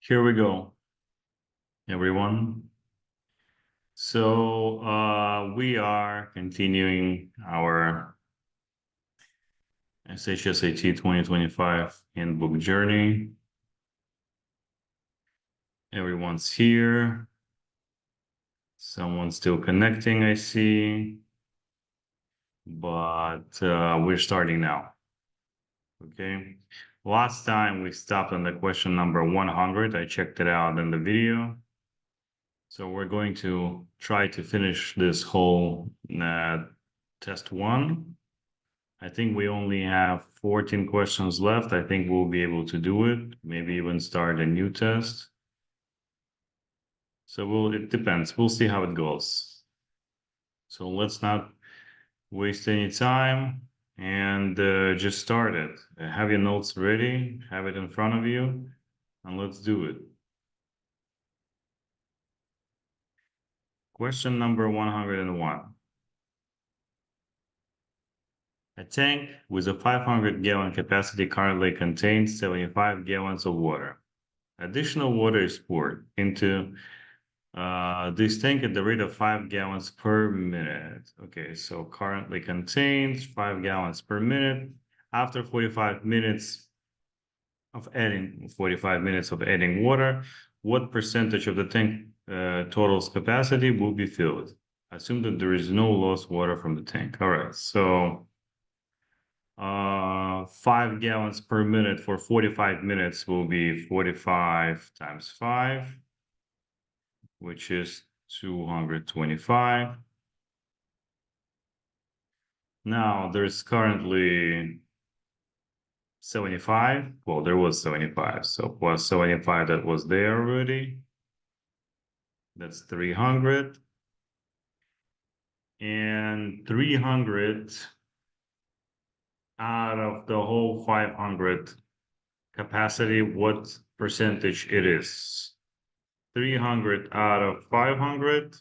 Here we go, everyone. So we are continuing our SHSAT 2025 handbook journey. Everyone's here. Someone's still connecting, I see. But we're starting now. Okay. Last time we stopped on the question number 100. I checked it out in the video. So we're going to try to finish this whole test one. I think we only have 14 questions left. I think we'll be able to do it, maybe even start a new test. So it depends. We'll see how it goes. So let's not waste any time and just start it. Have your notes ready, have it in front of you, and let's do it. Question number 101. A tank with a 500-gallon capacity currently contains 75 gallons of water. Additional water is poured into this tank at the rate of 5 gallons per minute. Okay, so currently contains 5 gallons per minute. After 45 minutes of adding water, what percentage of the tank total's capacity will be filled? Assume that there is no lost water from the tank. All right, so 5 gallons per minute for 45 minutes will be 45 times 5, which is 225. Now there's currently 75. Well, there was 75, so plus 75 that was there already. That's 300. And 300 out of the whole 500 capacity, what percentage it is? 300 out of 500.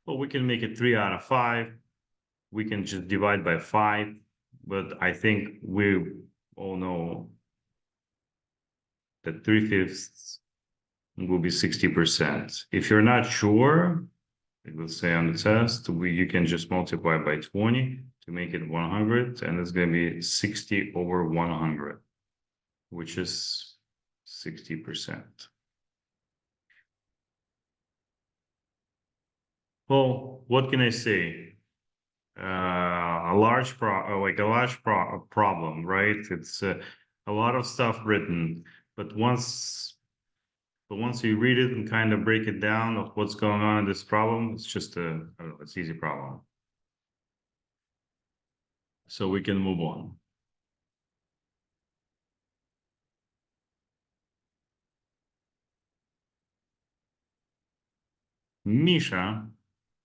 Well, we can make it 3 out of 5. We can just divide by 5, but I think we all know that 3/5 will be 60%. If you're not sure, let's say on the test, you can just multiply by 20 to make it 100, and it's going to be 60 over 100, which is 60%. Well, what can I say? A large problem, right? It's a lot of stuff written, but once you read it and kind of break it down of what's going on in this problem, it's just I don't know, it's easy problem. So we can move on. Misha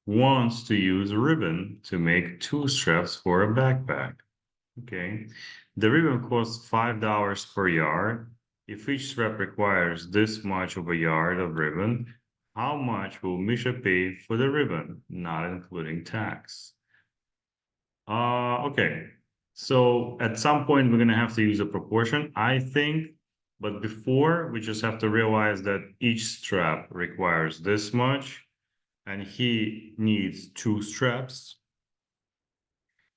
wants to use a ribbon to make 2 straps for a backpack. Okay. The ribbon costs $5 per yard. If each strap requires this much of a yard of ribbon, how much will Misha pay for the ribbon, not including tax? Okay. So at some point, we're going to have to use a proportion, I think. But before, we just have to realize that each strap requires this much, and he needs 2 straps.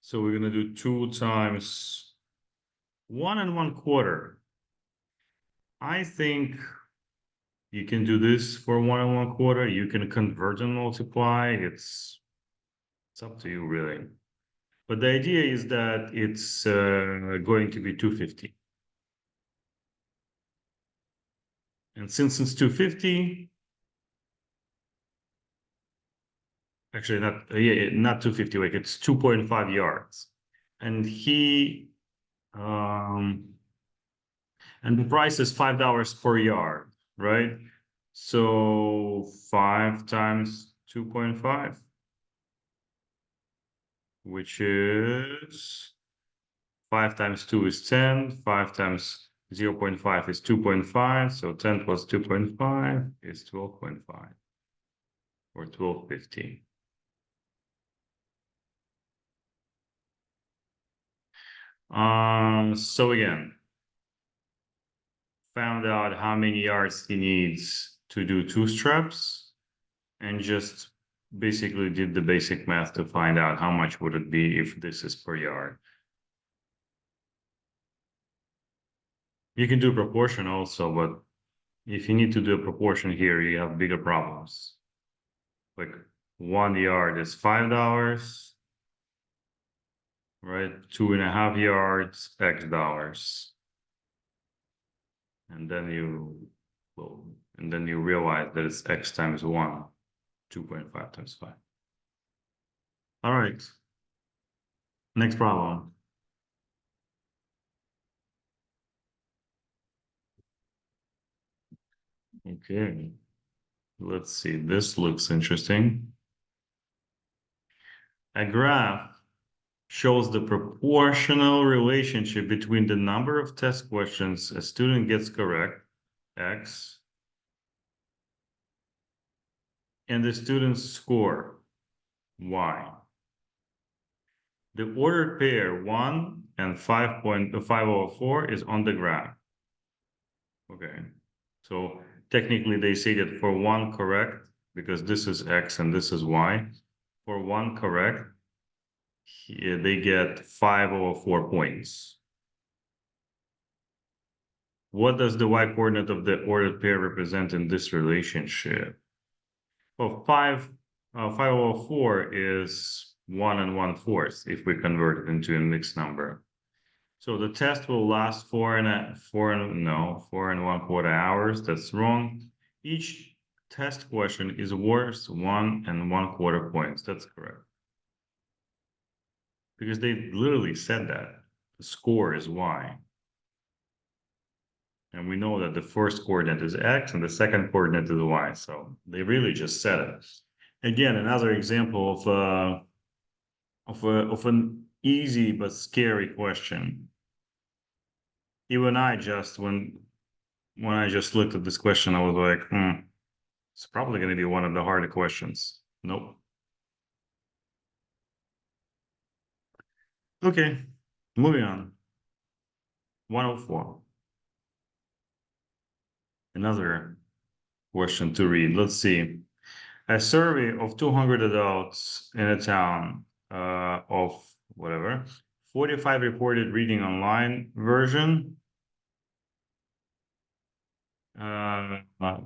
So we're going to do 2 times 1 1/4. I think you can do this for 1 1/4. You can convert and multiply. It's up to you, really. But the idea is that it's going to be 250. And since it's 250, actually not 250, like it's 2.5 yards. And and the price is $5 per yard, right? So 5 times 2.5, which is 5 times 2 is 10, 5 times 0.5 is 2.5, so 10 plus 2.5 is 12.5, or 1250. So again, found out how many yards he needs to do 2 straps, and just basically did the basic math to find out how much would it be if this is per yard. You can do proportion also, but if you need to do a proportion here, you have bigger problems. Like 1 yard is $5, right? 2.5 yards, X dollars. And then you realize that it's X times 1, 2.5 times 5. All right. Next problem. Okay. Let's see. This looks interesting. A graph shows the proportional relationship between the number of test questions a student gets correct, X, and the student's score, Y. The ordered pair 1 and 5.504 is on the graph. Okay, so technically they say that for 1 correct, because this is X and this is Y, for 1 correct, they get 504 points. What does the Y coordinate of the ordered pair represent in this relationship? Well, 504 is 1 1/4 if we convert it into a mixed number. So the test will last 4.25 hours. That's wrong. Each test question is worth 1 1/4 points. That's correct. Because they literally said that the score is Y. And we know that the first coordinate is X and the second coordinate is Y. So they really just said it. Again, another example of an easy but scary question. Even I just when I just looked at this question, I was like, it's probably going to be one of the harder questions. Nope. Okay, moving on. 104. Another question to read. Let's see. A survey of 200 adults in a town of whatever, 45 reported reading online version.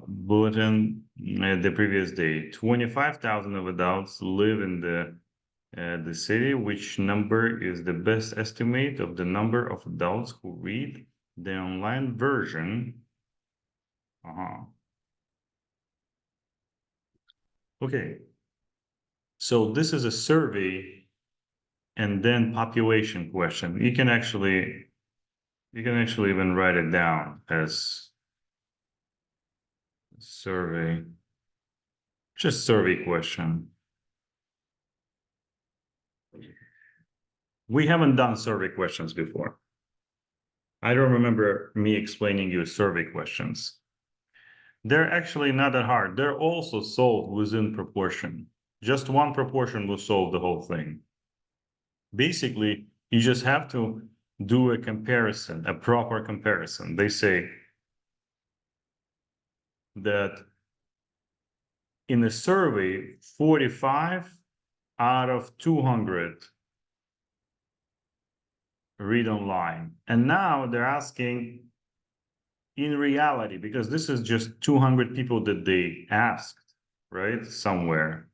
Bulletin the previous day. 25,000 of adults live in the city. Which number is the best estimate of the number of adults who read the online version? Okay. So this is a survey and then population question. You can actually even write it down as survey, just survey question. We haven't done survey questions before. I don't remember me explaining you survey questions. They're actually not that hard. They're also solved within proportion. Just one proportion will solve the whole thing. Basically, you just have to do a comparison, a proper comparison. They say that in the survey, 45 out of 200 read online. And now they're asking in reality, because this is just 200 people that they asked, right, somewhere.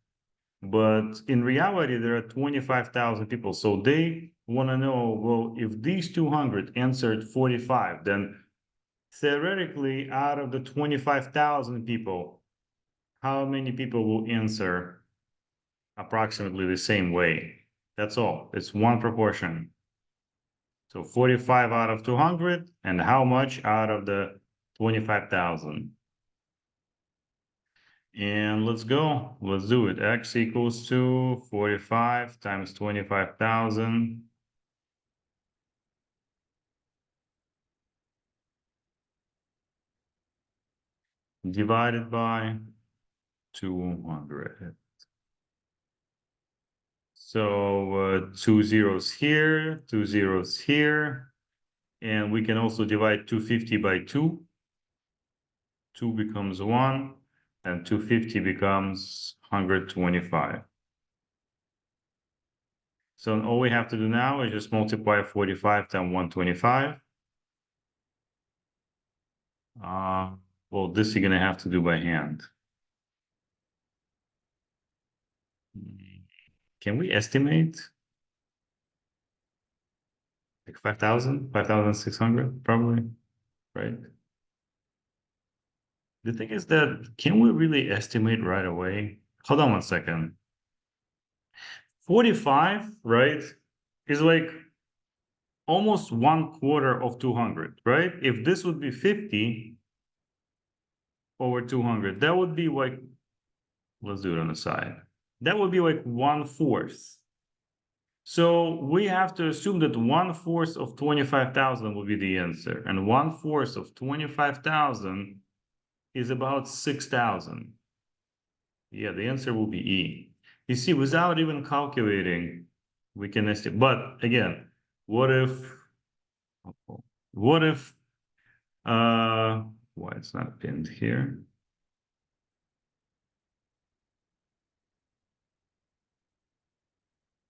But in reality, there are 25,000 people. So they want to know, well, if these 200 answered 45, then theoretically, out of the 25,000 people, how many people will answer approximately the same way? That's all. It's one proportion. So 45 out of 200, and how much out of the 25,000? And let's go. Let's do it. X equals to 45 times 25,000. Divided by 200. So 2 zeros here, 2 zeros here. And we can also divide 250 by 2. 2 becomes 1, and 250 becomes 125. So all we have to do now is just multiply 45 times 125. Well, this you're gonna have to do by hand. Can we estimate? Like 5,000, 5,600, probably, right? The thing is that, can we really estimate right away? Hold on one second. 45, right, is like almost 1/4 of 200, right? If this would be 50 over 200, that would be like, let's do it on the side. That would be like 1/4. So we have to assume that 1/4 of 25,000 will be the answer. And 1/4 of 25,000 is about 6,000. Yeah, the answer will be E. You see, without even calculating, we can estimate. But again, what if, what if, why it's not pinned here?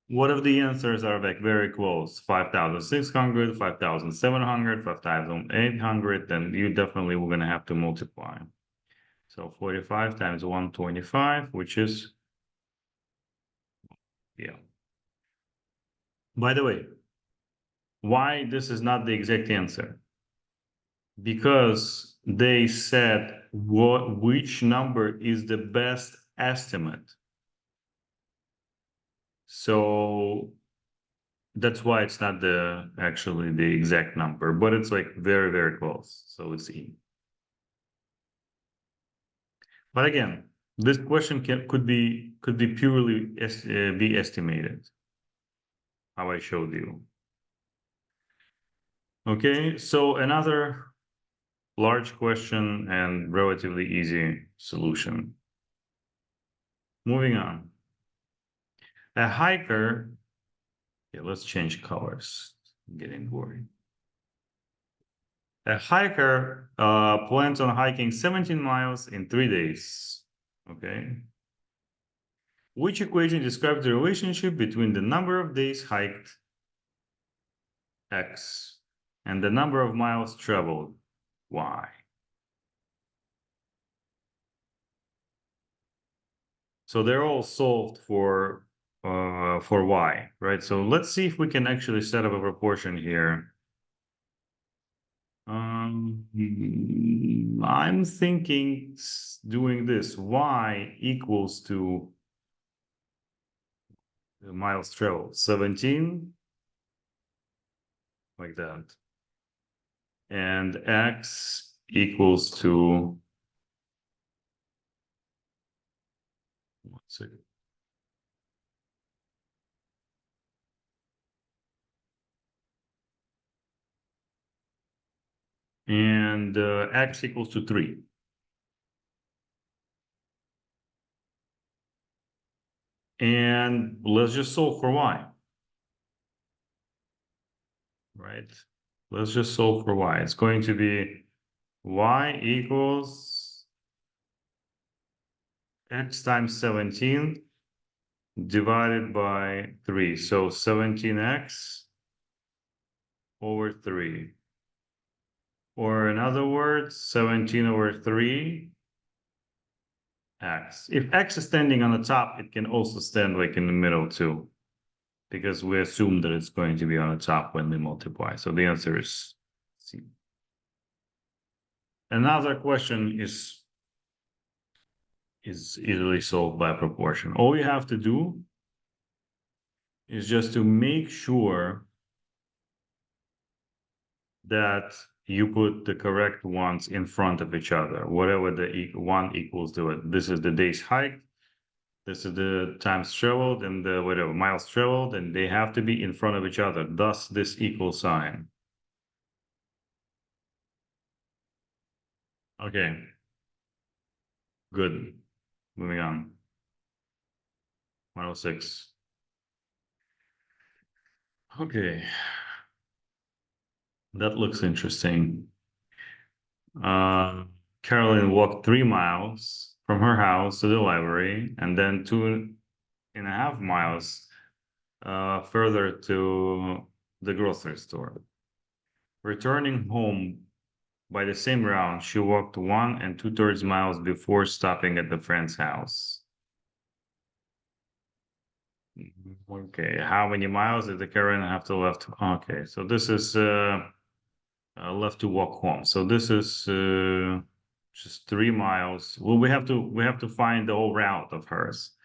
What if the answers are like very close? 5,600, 5,700, 5,800, then you definitely we're gonna have to multiply. So 45 times 125, which is, yeah. By the way, why this is not the exact answer? Because they said which number is the best estimate. So that's why it's not actually the exact number, but it's like very, very close. So it's E. But again, this question could be purely be estimated, how I showed you. Okay, so another large question and relatively easy solution. Moving on. A hiker, yeah, let's change colors. I'm getting boring. A hiker plans on hiking 17 miles in 3 days. Okay. Which equation describes the relationship between the number of days hiked, X, and the number of miles traveled, Y? So they're all solved for Y, right? So let's see if we can actually set up a proportion here. I'm thinking doing this. Y equals to miles traveled, 17, like that. And X equals to, 1 second. And X equals to 3. And let's just solve for Y. Right? Let's just solve for Y. It's going to be Y equals X times 17 divided by 3. So 17X over 3. Or in other words, 17 over 3 X. If X is standing on the top, it can also stand like in the middle too, because we assume that it's going to be on the top when we multiply. So the answer is C. Another question is easily solved by proportion. All you have to do is just to make sure that you put the correct ones in front of each other, whatever the one equals to it. This is the days hiked, this is the times traveled, and the whatever miles traveled, and they have to be in front of each other, thus this equal sign. Okay, good. Moving on. 106. Okay, that looks interesting. Carolyn walked 3 miles from her house to the library and then 2.5 miles further to the grocery store. Returning home by the same route, she walked 1 2/3 miles before stopping at the friend's house. Okay, how many miles did the Karen have to left? Okay, so this is left to walk home. So this is just 3 miles. Well, we have to find the whole route of hers.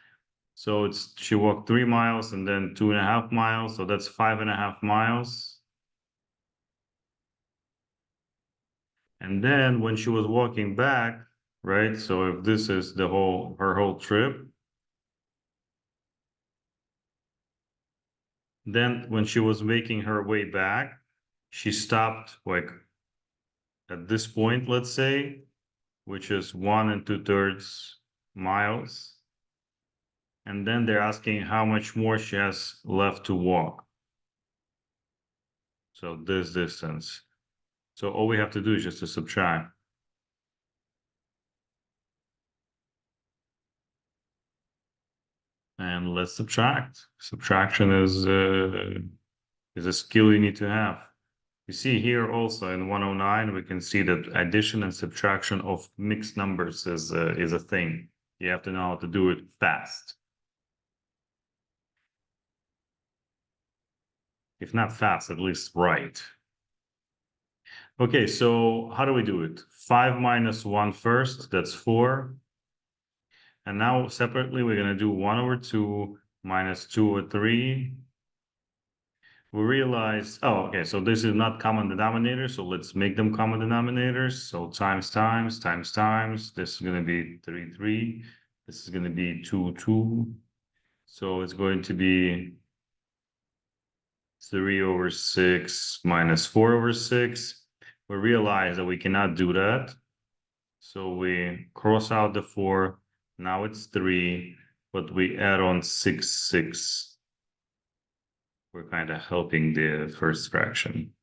So she walked 3 miles and then 2.5 miles. So that's 5.5 miles. And then when she was walking back, right? So if this is her whole trip, then when she was making her way back, she stopped like at this point, let's say, which is 1 2/3 miles. And then they're asking how much more she has left to walk. So this distance. So all we have to do is just to subtract. And let's subtract. Subtraction is a skill you need to have. You see here also in 109, we can see that addition and subtraction of mixed numbers is a thing. You have to know how to do it fast. If not fast, at least right. Okay, so how do we do it? 5 minus 1 first, that's 4. And now separately, we're going to do 1/2 minus 2/3. We realize, oh, okay, so this is not common denominator, so let's make them common denominators. So times, times, times, times. This is going to be 3, 3. This is going to be 2, 2. So it's going to be 3/6 minus 4/6. We realize that we cannot do that. So we cross out the 4. Now it's 3, but we add on 6, 6. We're kind of helping the first fraction.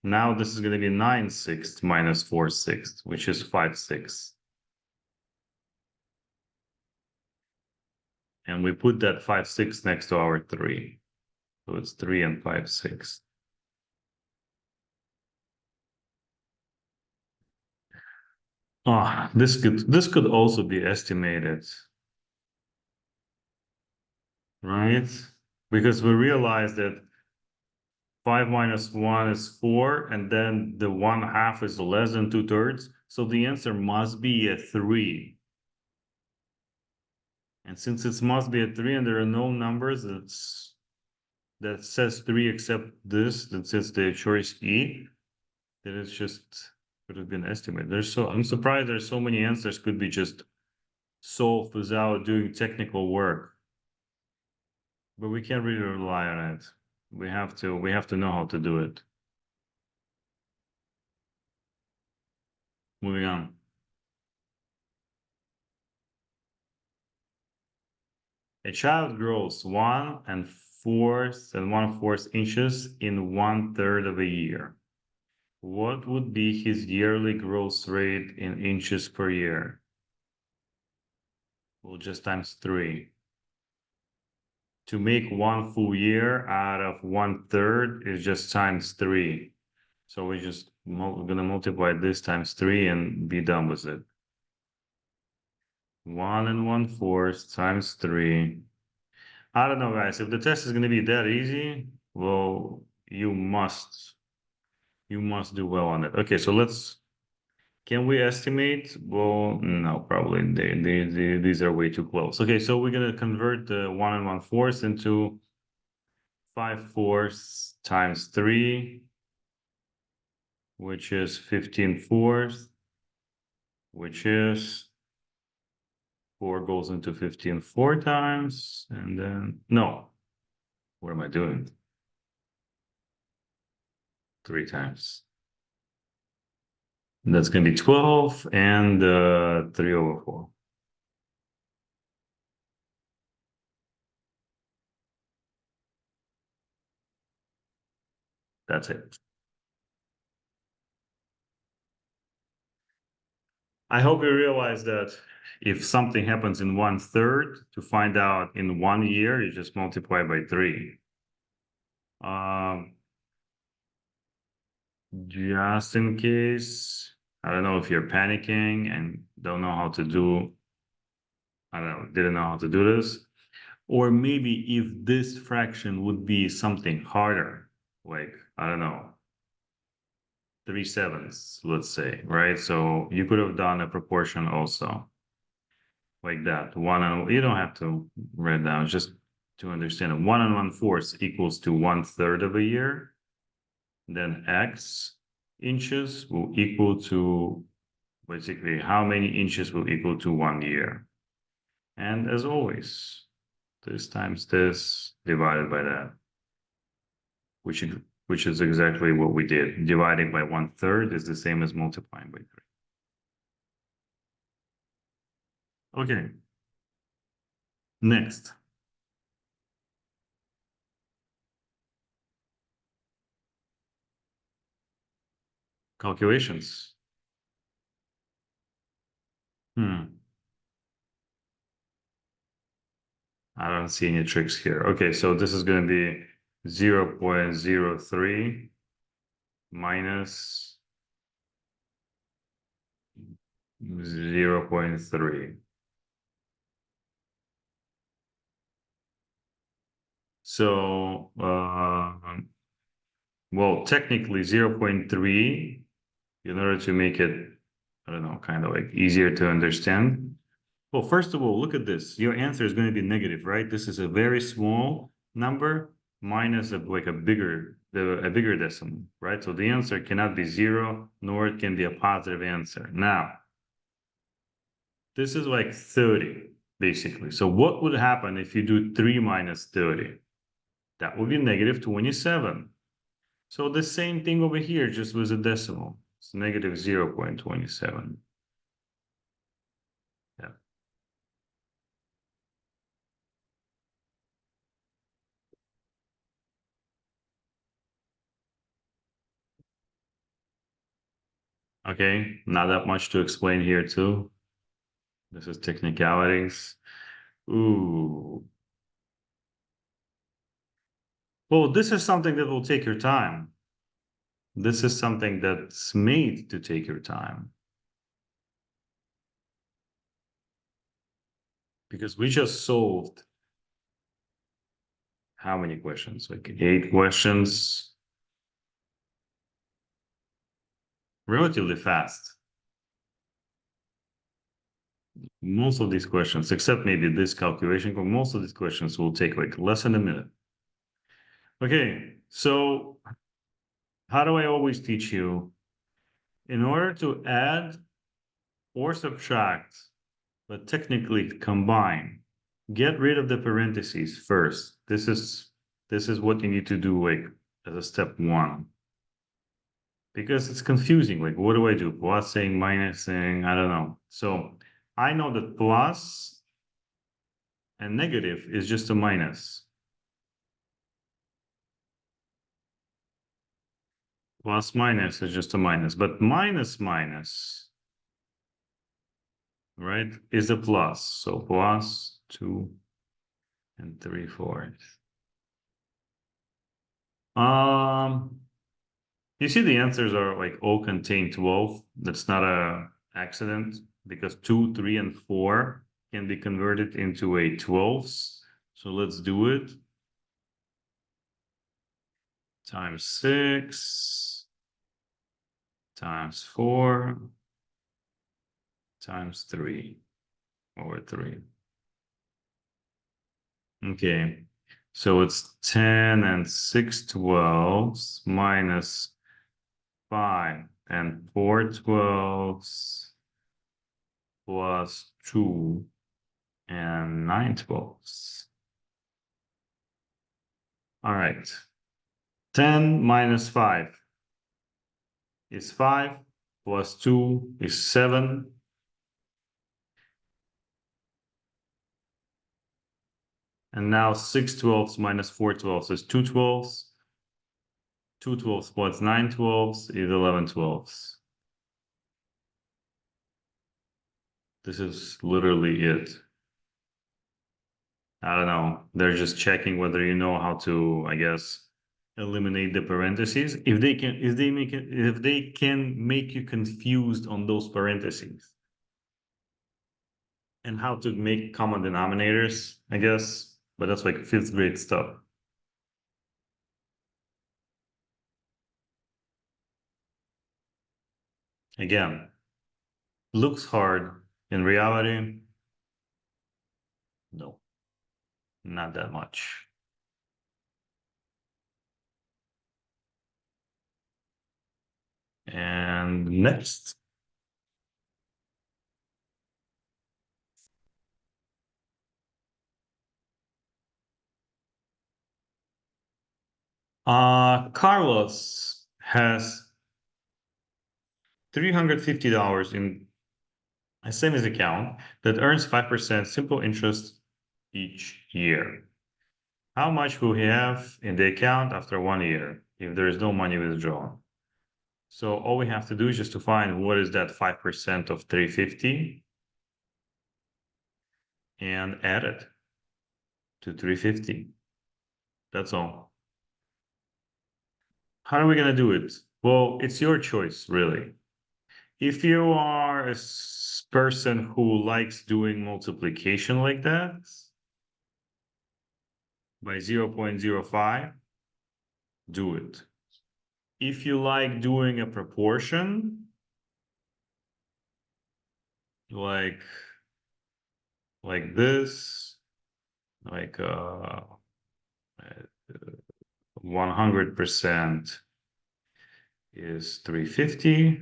Now this is going to be 9/6 minus 4/6, which is 5/6. And we put that 5/6 next to our 3. So it's 3 and 5/6. Ah, this could also be estimated, right? Because we realize that 5 minus 1 is 4, and then the 1/2 is less than 2/3. So the answer must be a 3. And since it must be a 3 and there are no numbers that says 3 except this, that says the choice E, then it's just could have been estimated. I'm surprised there's so many answers could be just solved without doing technical work. But we can't really rely on it. We have to know how to do it. Moving on. A child grows 1 4 inches in 1/3 of a year. What would be his yearly growth rate in inches per year? Well, just times 3. To make 1 full year out of 1/3 is just times 3. So we're just gonna multiply this times 3 and be done with it. 1 1/4 times 3. I don't know, guys. If the test is gonna be that easy, well, you must do well on it. Okay, so can we estimate? Well, no, probably these are way too close. Okay, so we're gonna convert the 1 1/4 into 5/4 times 3, which is 15/4, which is 4 goes into 15 4 times, and then, no, what am I doing? 3 times. And that's going to be 12 and 3/4. That's it. I hope you realize that if something happens in 1/3, to find out in 1 year, you just multiply by 3. Just in case, I don't know if you're panicking and don't know how to do, I don't know, didn't know how to do this. Or maybe if this fraction would be something harder, like, I don't know, 3/7, let's say, right? So you could have done a proportion also like that. You don't have to write down, just to understand it. 1 1/4 equals to 1/3 of a year. Then X inches will equal to basically how many inches will equal to 1 year. And as always, this times this divided by that, which is exactly what we did. Dividing by 1/3 is the same as multiplying by 3. Okay. Next. Calculations. I don't see any tricks here. Okay, so this is going to be 0.03 minus 0.3. So, well, technically 0.3, in order to make it, I don't know, kind of like easier to understand. Well, first of all, look at this. Your answer is going to be negative, right? This is a very small number minus a bigger decimal, right? So the answer cannot be 0, nor it can be a positive answer. Now, this is like 30, basically. So what would happen if you do 3 minus 30? That would be negative 27. So the same thing over here, just with a decimal. It's negative 0.27. Yeah. Okay, not that much to explain here too. This is technicalities. Ooh. Well, this is something that will take your time. This is something that's made to take your time. Because we just solved how many questions? Like 8 questions. Relatively fast. Most of these questions, except maybe this calculation, but most of these questions will take like less than a minute. Okay, so how do I always teach you? In order to add or subtract, but technically combine, get rid of the parentheses first. This is what you need to do like as a step 1. Because it's confusing. Like, what do I do? Plusing, minusing, I don't know. So I know that plus and negative is just a minus. Plus minus is just a minus, but minus minus, right, is a plus. So plus 2 and 3/4. You see the answers are like all contain 12. That's not a accident because 2, 3, and 4 can be converted into a 12s. So let's do it. Times 6 times 4 times 3 over 3. Okay, so it's 10 and 6/12 minus 5 and 4/12 plus 2 and 9/12. All right. 10 minus 5 is 5, plus 2 is 7. And now 6/12 minus 4/12 is 2/12. 2/12 plus 9/12 is 11/12. This is literally it. I don't know. They're just checking whether you know how to, I guess, eliminate the parentheses. If they can make you confused on those parentheses and how to make common denominators, I guess. But that's like fifth grade stuff. Again, looks hard. In reality, no, not that much. And next. Carlos has $350 in a savings account that earns 5% simple interest each year. How much will he have in the account after 1 year if there is no money withdrawn? So all we have to do is just to find what is that 5% of 350 and add it to 350. That's all. How are we going to do it? Well, it's your choice, really. If you are a person who likes doing multiplication like that by 0.05, do it. If you like doing a proportion, like this, like 100% is 350,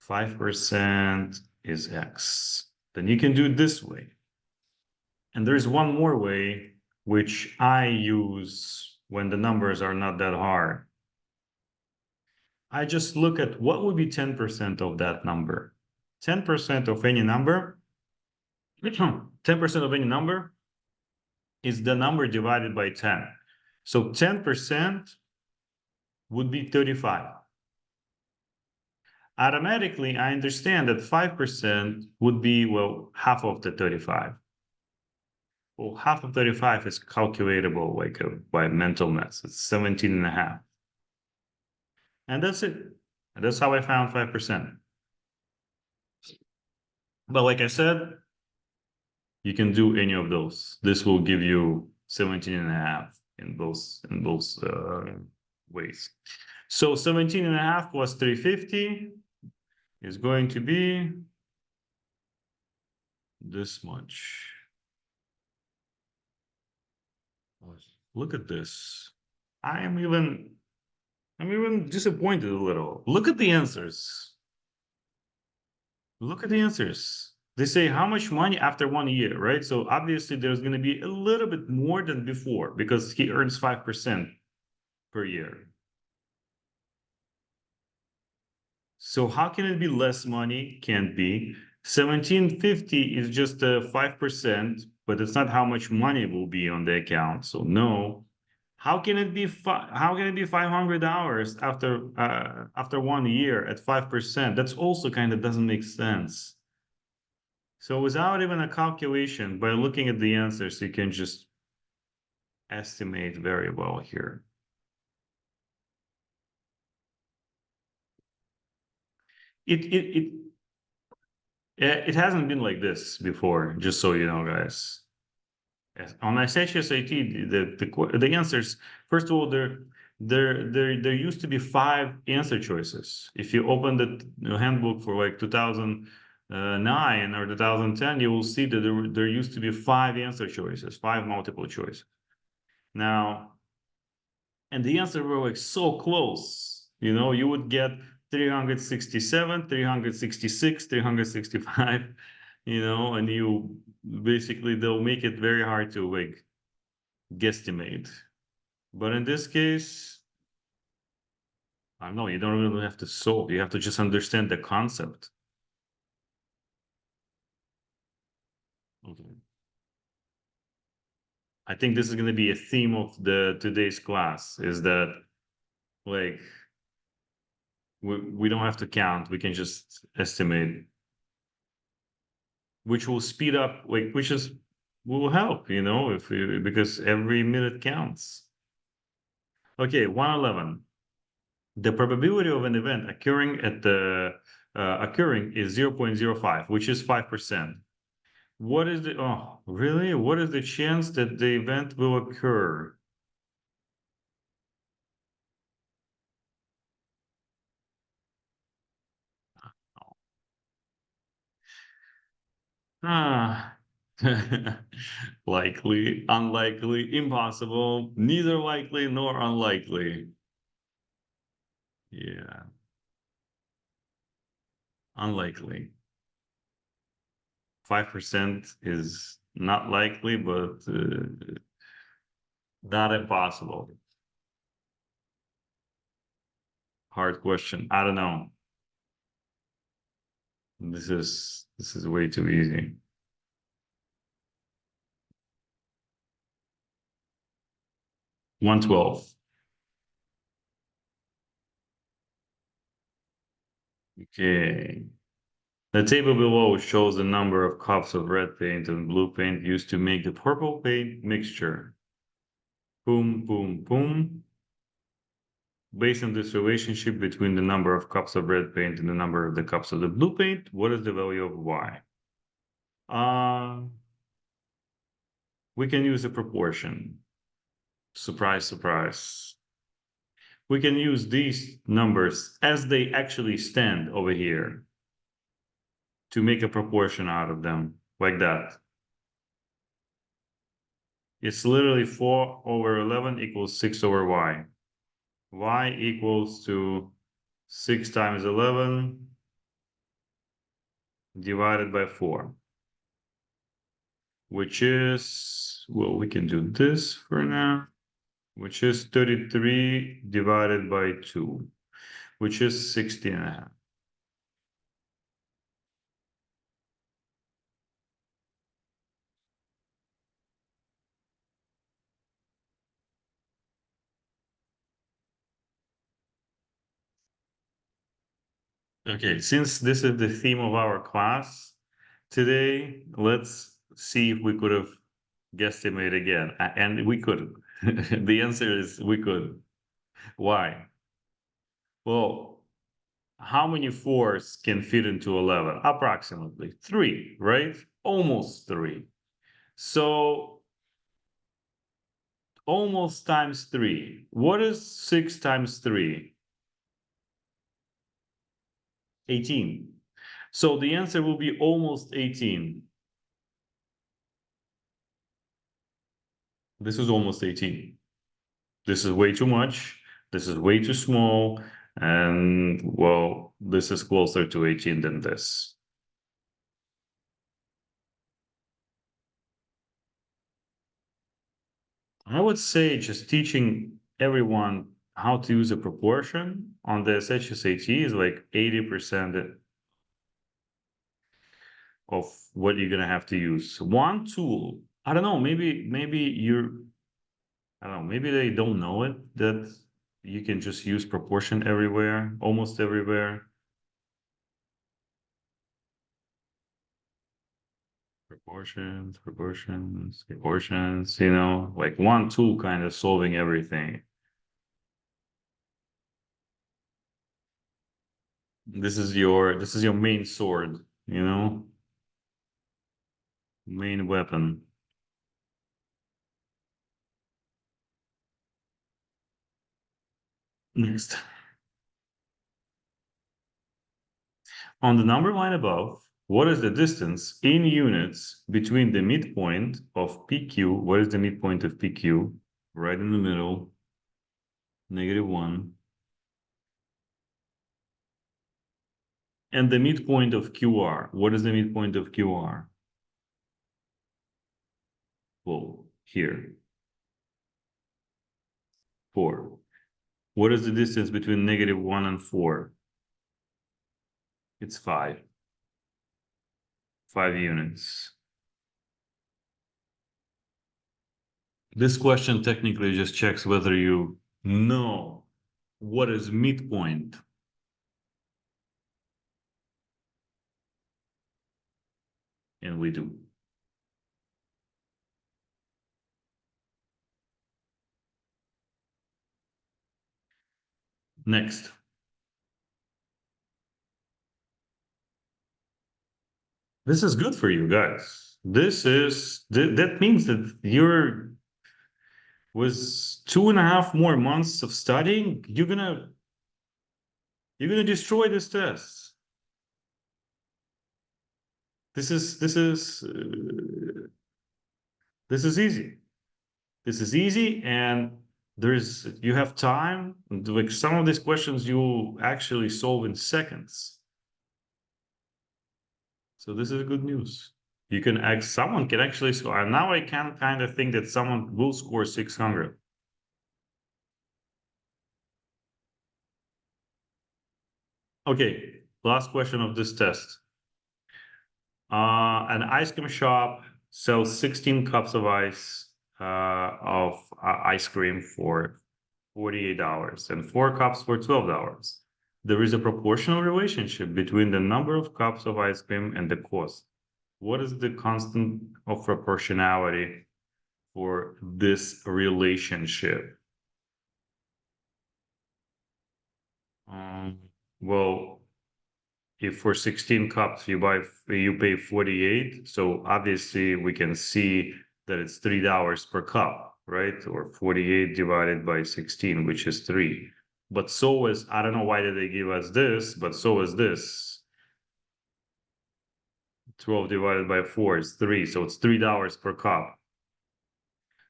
5% is X. Then you can do it this way. And there's one more way, which I use when the numbers are not that hard. I just look at what would be 10% of that number. 10% of any number, 10% of any number is the number divided by 10. So 10% would be 35. Automatically, I understand that 5% would be, well, half of the 35. Well, half of 35 is calculatable like by mental math. It's 17 and a half. And that's it. And that's how I found 5%. But like I said, you can do any of those. This will give you 17 and a half in both ways. So 17 and a half plus 350 is going to be this much. Look at this. I'm even disappointed a little. Look at the answers. Look at the answers. They say how much money after 1 year, right? So obviously there's going to be a little bit more than before because he earns 5% per year. So how can it be less money? Can't be. 1750 is just a 5%, but it's not how much money will be on the account. So no. How can it be $500 after 1 year at 5%? That's also kind of doesn't make sense. So without even a calculation, by looking at the answers, you can just estimate very well here. It hasn't been like this before, just so you know, guys. On SHSAT, the answers, first of all, there used to be 5 answer choices. If you open the handbook for like 2009 or 2010, you will see that there used to be 5 answer choices, 5 multiple choice. Now, and the answer were like so close, you would get 367, 366, 365, and you basically they'll make it very hard to like guesstimate. But in this case, I don't know, you don't really have to solve, you have to just understand the concept. Okay. I think this is going to be a theme of today's class, is that like we don't have to count, we can just estimate which will speed up, like, which is will help, you know, if because every minute counts. Okay, 111. The probability of an event occurring at the occurring is 0.05, which is 5%. What is the, oh, really? What is the chance that the event will occur? Ah, likely, unlikely, impossible, neither likely nor unlikely. Yeah, unlikely. 5% is not likely, but not impossible. Hard question. I don't know. This is way too easy. 112. Okay. The table below shows the number of cups of red paint and blue paint used to make the purple paint mixture. Boom, boom, boom. Based on this relationship between the number of cups of red paint and the number of the cups of the blue paint, what is the value of y? We can use a proportion. Surprise, surprise. We can use these numbers as they actually stand over here to make a proportion out of them, like that. It's literally 4 over 11 equals 6 over y. Y equals to 6 times 11 divided by 4, which is, well, we can do this for now, which is 33 divided by 2, which is 16 and a half. Okay, since this is the theme of our class today, let's see if we could have guesstimate again. And we could. The answer is we could. Why? Well, how many fours can fit into 11? Approximately 3, right? Almost 3. So almost times 3. What is 6 times 3? 18. So the answer will be almost 18. This is almost 18. This is way too much. This is way too small. And well, this is closer to 18 than this. I would say just teaching everyone how to use a proportion on the SHSAT is like 80% of what you're gonna have to use. One tool, I don't know, maybe you're, I don't know, maybe they don't know it, that you can just use proportion everywhere, almost everywhere. Proportions, proportions, proportions, you know, like one tool kind of solving everything. This is your main sword, you know, main weapon. Next. On the number line above, what is the distance in units between the midpoint of PQ? What is the midpoint of PQ? Right in the middle, -1. And the midpoint of QR. What is the midpoint of QR? Well, here. 4. What is the distance between -1 and 4? It's 5. 5 units. This question technically just checks whether you know what is midpoint. And we do. Next. This is good for you guys. That means that you're with 2.5 more months of studying, you're gonna destroy this test. This is this is easy. This is easy, and you have time. Like some of these questions you actually solve in seconds. So this is good news. You can ask, someone can actually score. And now I can kind of think that someone will score 600. Okay, last question of this test. An ice cream shop sells 16 cups of ice cream for $48 and 4 cups for $12. There is a proportional relationship between the number of cups of ice cream and the cost. What is the constant of proportionality for this relationship? Um, well, if for 16 cups you pay 48, so obviously we can see that it's $3 per cup, right? Or 48 divided by 16, which is 3. But so is, I don't know why did they give us this, but so is this. 12 divided by 4 is 3, so it's $3 per cup.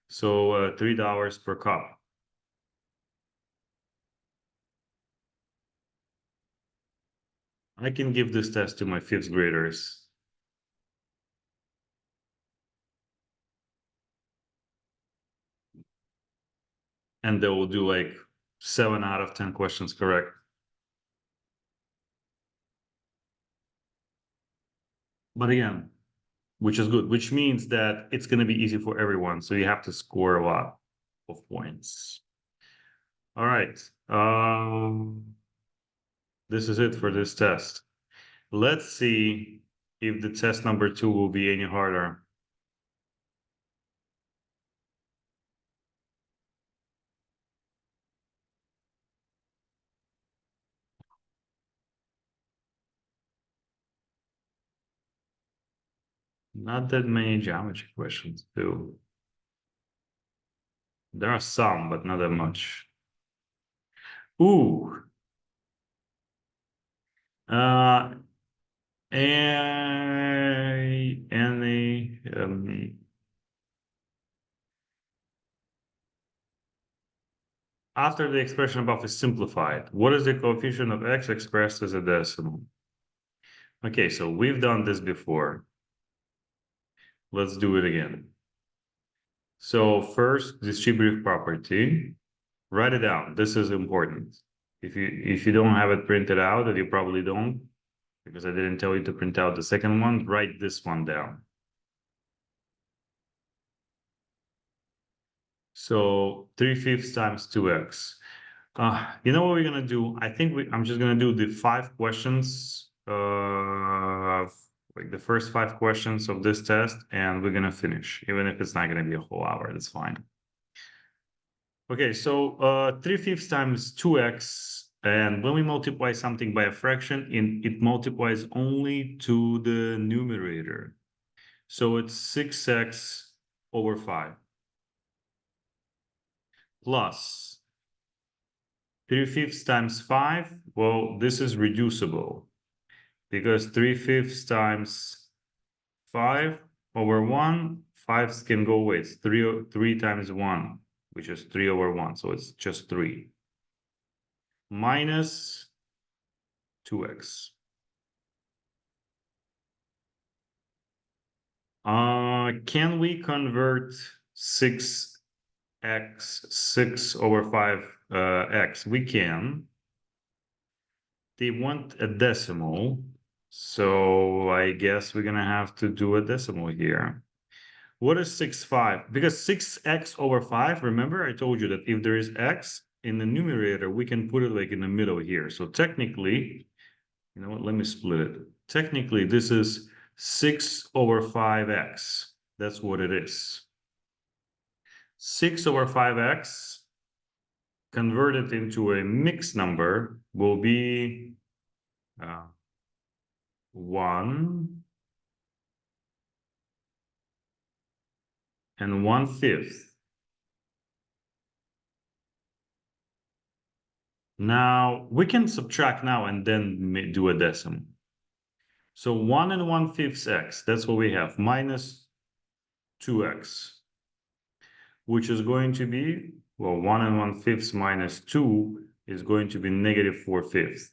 So $3 per cup. I can give this test to my 5th graders. And they will do like 7 out of 10 questions correct. But again, which is good, which means that it's going to be easy for everyone. So you have to score a lot of points. All right. This is it for this test. Let's see if the test number 2 will be any harder. Not that many geometry questions, too. There are some, but not that much. Ooh. After the expression above is simplified, what is the coefficient of x expressed as a decimal? Okay, so we've done this before. Let's do it again. So first, distributive property. Write it down. This is important. If you don't have it printed out, and you probably don't, because I didn't tell you to print out the second one, write this one down. So 3/5 times 2x. You know what we're gonna do? I think I'm just gonna do the 5 questions, like the first 5 questions of this test, and we're gonna finish, even if it's not gonna be a whole hour. That's fine. Okay, so 3/5 times 2x, and when we multiply something by a fraction, it multiplies only to the numerator. So it's 6x over 5 plus 3/5 times 5. Well, this is reducible because 3/5 times 5 over 1, 5s can go away. It's 3 times 1, which is 3 over 1. So it's just 3 minus 2x. Can we convert 6x, 6 over 5 x? We can. They want a decimal, so I guess we're gonna have to do a decimal here. What is 6/5? Because 6x over 5, remember I told you that if there is x in the numerator, we can put it like in the middle here. So technically, you know what, let me split it. Technically, this is 6/5x. That's what it is. 6/5x converted into a mixed number will be 1 1/5. Now we can subtract now and then do a decimal. So 1 1/5 x, that's what we have, minus 2x, which is going to be, well, 1 1/5 minus 2 is going to be negative 4/5.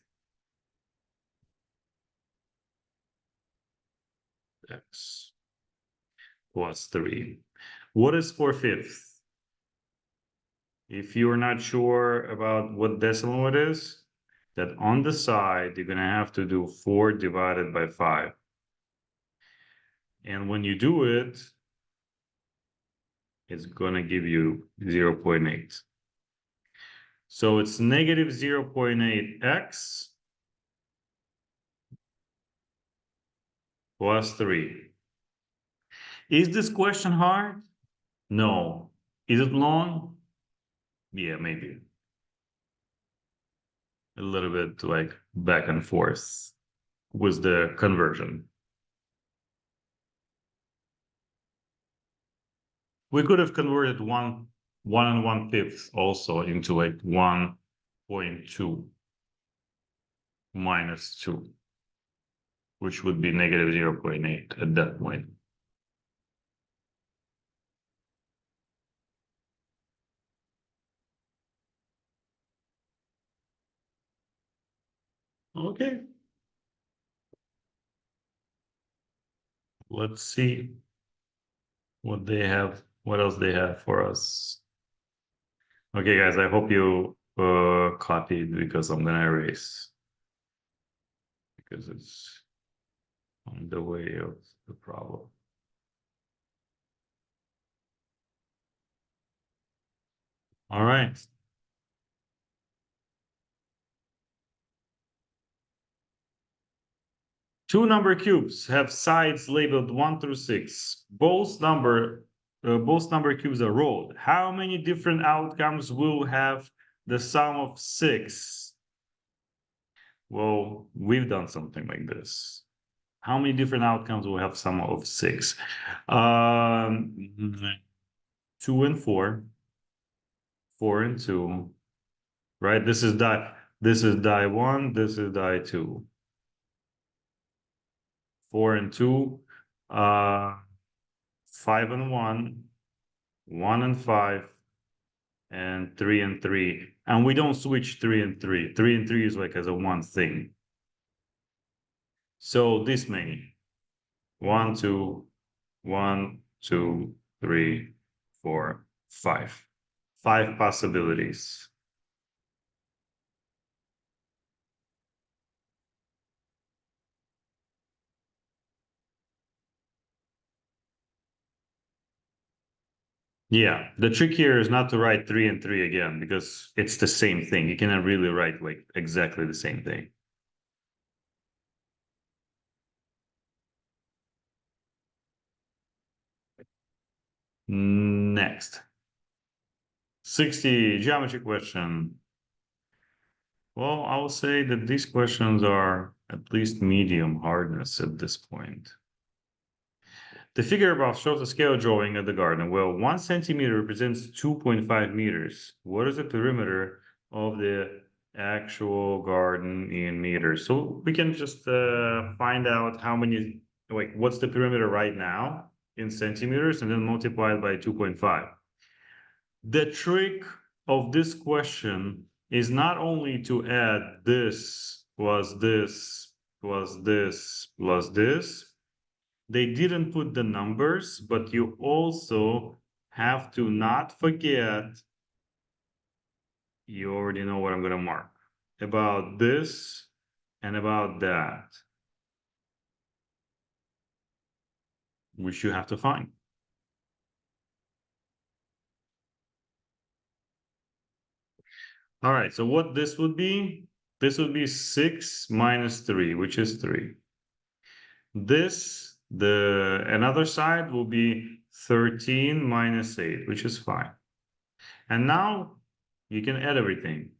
X plus 3. What is 4/5? If you're not sure about what decimal it is, that on the side, you're going to have to do 4 divided by 5. And when you do it, it's going to give you 0.8. So it's negative 0.8x plus 3. Is this question hard? No. Is it long? Yeah, maybe. A little bit like back and forth with the conversion. We could have converted 1 1/5 also into like 1.2 minus 2, which would be negative 0.8 at that point. Okay. Let's see what they have, what else they have for us. Okay, guys, I hope you copied because I'm gonna erase because it's on the way of the problem. All right. Two number cubes have sides labeled 1 through 6. Both number cubes are rolled. How many different outcomes will have the sum of 6? Well, we've done something like this. How many different outcomes will have sum of 6? 2 and 4, 4 and 2, right? This is die 1, this is die 2. 4 and 2, 5 and 1, 1 and 5, and 3 and 3. And we don't switch 3 and 3. 3 and 3 is like as a one thing. So this many. 1, 2, 1, 2, 3, 4, 5. 5 possibilities. Yeah, the trick here is not to write 3 and 3 again because it's the same thing. You cannot really write like exactly the same thing. Next. 60 geometry question. Well, I will say that these questions are at least medium hardness at this point. The figure above shows a scale drawing of the garden. Well, 1 centimeter represents 2.5 meters. What is the perimeter of the actual garden in meters? So we can just find out how many, like, what's the perimeter right now in centimeters and then multiply it by 2.5. The trick of this question is not only to add this plus this plus this plus this. They didn't put the numbers, but you also have to not forget, you already know what I'm going to mark, about this and about that, which you have to find. All right, so what this would be 6 minus 3, which is 3. This another side will be 13 minus 8, which is fine. And now you can add everything.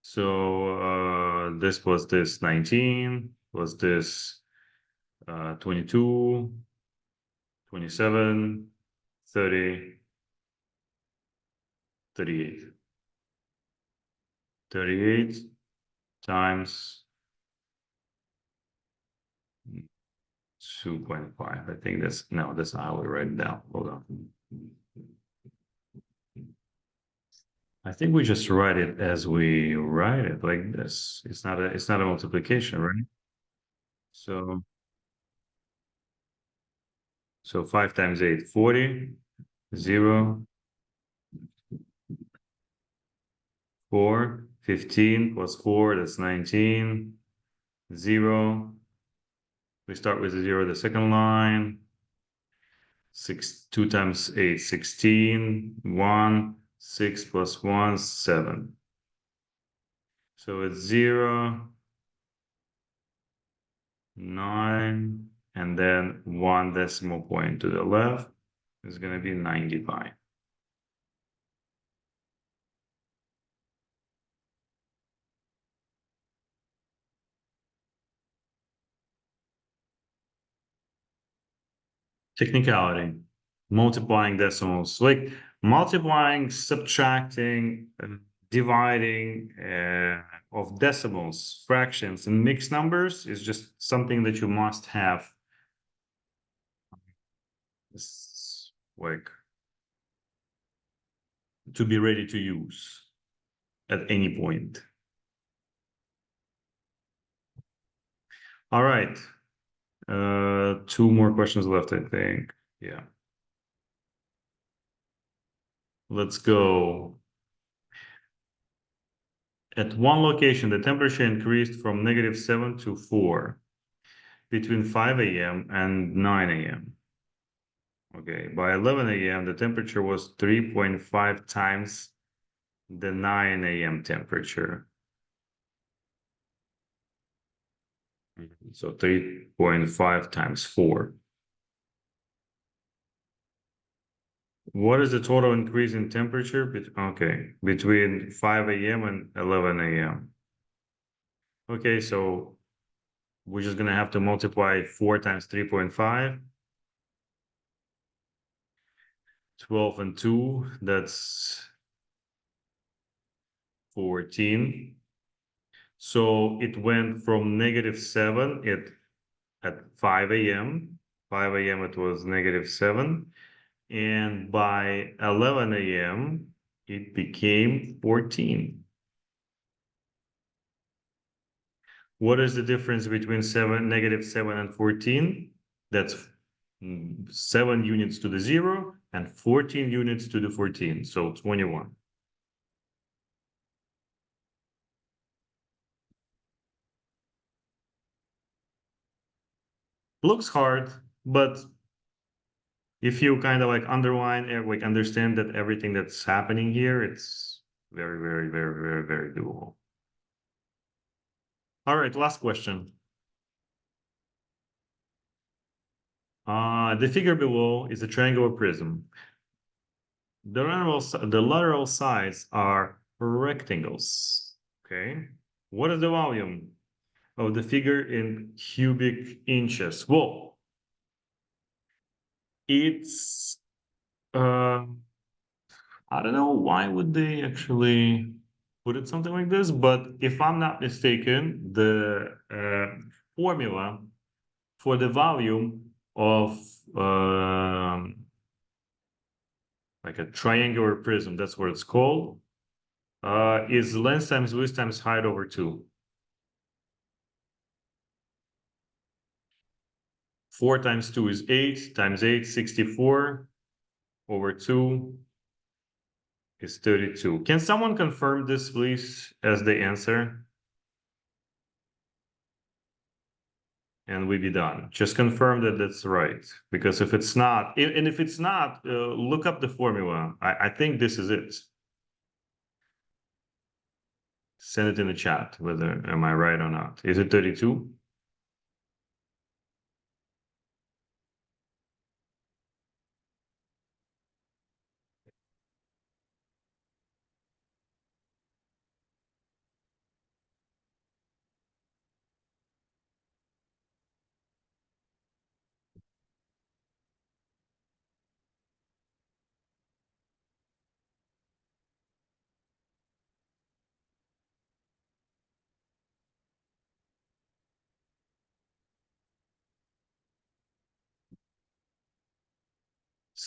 So this was this 19, was this 22, 27, 30, 38. 38 times 2.5. I think that's not how we write it down. Hold on. I think we just write it as we write it, like this. It's not a multiplication, right? So 5 times 8, 40, 0, 4, 15 plus 4, that's 19, 0. We start with a 0 the second line. 2 times 8, 16, 1, 6 plus 1, 7. So it's 0, 9, and then 1 decimal point to the left is going to be 95. Technicality, multiplying decimals, like multiplying, subtracting, dividing of decimals, fractions, and mixed numbers is just something that you must have. It's like to be ready to use at any point. All right. 2 more questions left, I think. Yeah. Let's go. At one location, the temperature increased from -7 to 4 between 5 a.m. and 9 a.m. Okay, by 11 a.m., the temperature was 3.5 times the 9 a.m. temperature. So 3.5 times 4. What is the total increase in temperature? Between 5 a.m. and 11 a.m. Okay, so we're just gonna have to multiply 4 times 3.5. 12 and 2, that's 14. So it went from -7 at 5 a.m. 5 a.m. it was -7. And by 11 a.m. it became 14. What is the difference between -7 and 14? That's 7 units to the 0 and 14 units to the 14. So 21. Looks hard, but if you kind of like underline and like understand that everything that's happening here, it's very, very, very, very, very doable. All right, last question. The figure below is a triangular prism. The lateral sides are rectangles. Okay. What is the volume of the figure in cubic inches? Well, it's I don't know why would they actually put it something like this, but if I'm not mistaken, the formula for the volume of like a triangular prism, that's what it's called, is length times width times height over 2. 4 times 2 is 8, times 8, 64, over 2 is 32. Can someone confirm this, please, as the answer? And we be done. Just confirm that that's right. Because if it's not, and if it's not, look up the formula. I think this is it. Send it in the chat, whether am I right or not. Is it 32?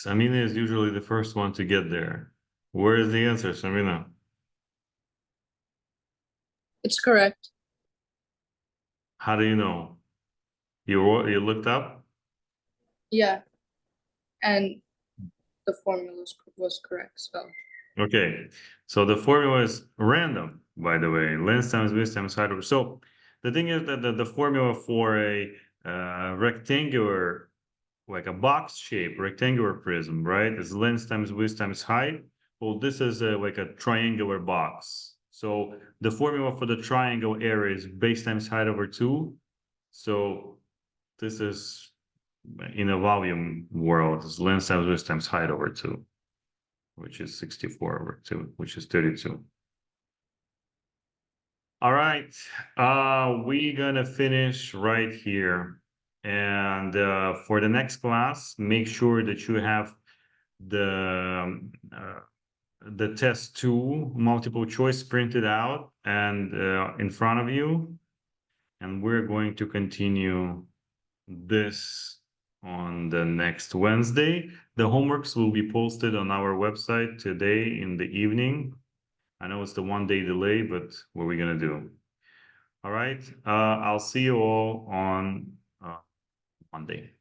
Samina is usually the first one to get there. Where is the answer, Samina? It's correct. How do you know? You looked up? Yeah. And the formula was correct. So Okay, so the formula is random, by the way. Length times width times height over. So the thing is that the formula for a rectangular, like a box shape rectangular prism, right, is length times width times height. Well, this is like a triangular box. So the formula for the triangle area is base times height over 2. So this is in a volume world, is length times width times height over 2, which is 64 over 2, which is 32. All right, we're gonna finish right here. And for the next class, make sure that you have the test 2 multiple choice printed out and in front of you. And we're going to continue this on the next Wednesday. The homeworks will be posted on our website today in the evening. I know it's the 1-day delay, but what are we gonna do? All right, I'll see you all on Monday.